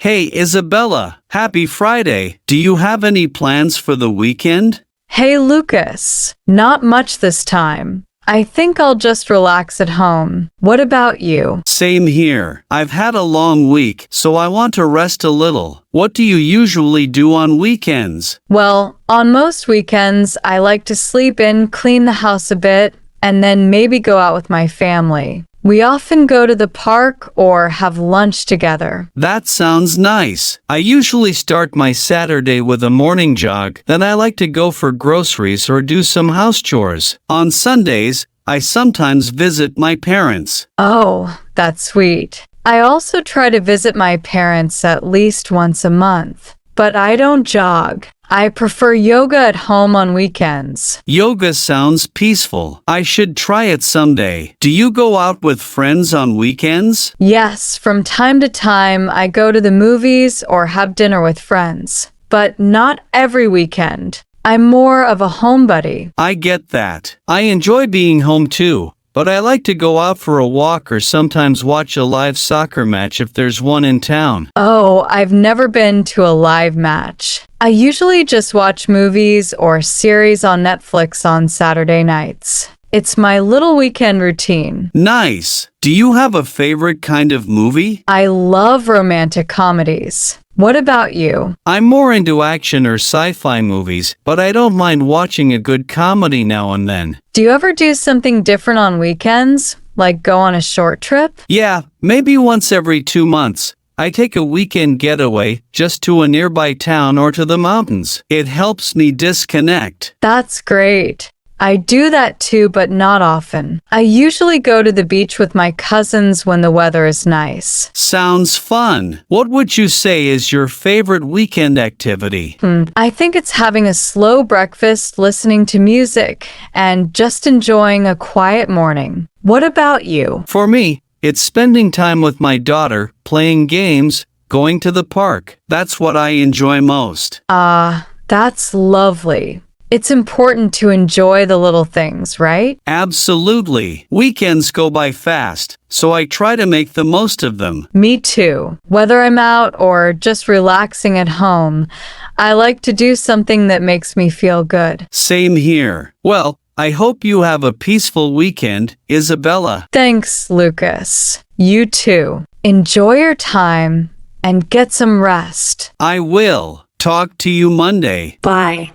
Hey Isabella, happy Friday. Do you have any plans for the weekend? Hey Lucas, not much this time. I think I'll just relax at home. What about you? Same here. I've had a long week, so I want to rest a little. What do you usually do on weekends? Well, on most weekends, I like to sleep in, clean the house a bit, and then maybe go out with my family. We often go to the park or have lunch together. That sounds nice. I usually start my Saturday with a morning jog, then I like to go for groceries or do some house chores. On Sundays, I sometimes visit my parents. Oh, that's sweet. I also try to visit my parents at least once a month, but I don't jog. I prefer yoga at home on weekends. Yoga sounds peaceful. I should try it someday. Do you go out with friends on weekends? Yes, from time to time, I go to the movies or have dinner with friends, but not every weekend. I'm more of a homebody. I get that. I enjoy being home too, but I like to go out for a walk or sometimes watch a live soccer match if there's one in town. Oh, I've never been to a live match. I usually just watch movies or series on Netflix on Saturday nights. It's my little weekend routine. Nice. Do you have a favorite kind of movie? I love romantic comedies. What about you? I'm more into action or sci-fi movies, but I don't mind watching a good comedy now and then. Do you ever do something different on weekends? Like go on a short trip? Yeah, maybe once every 2 months. I take a weekend getaway just to a nearby town or to the mountains. It helps me disconnect. That's great. I do that too, but not often. I usually go to the beach with my cousins when the weather is nice. Sounds fun. What would you say is your favorite weekend activity? I think it's having a slow breakfast, listening to music, and just enjoying a quiet morning. What about you? For me, it's spending time with my daughter, playing games, going to the park. That's what I enjoy most. That's lovely. It's important to enjoy the little things, right? Absolutely. Weekends go by fast, so I try to make the most of them. Me too. Whether I'm out or just relaxing at home, I like to do something that makes me feel good. Same here. Well, I hope you have a peaceful weekend, Isabella. Thanks, Lucas. You too. Enjoy your time and get some rest. I will. Talk to you Monday. Bye.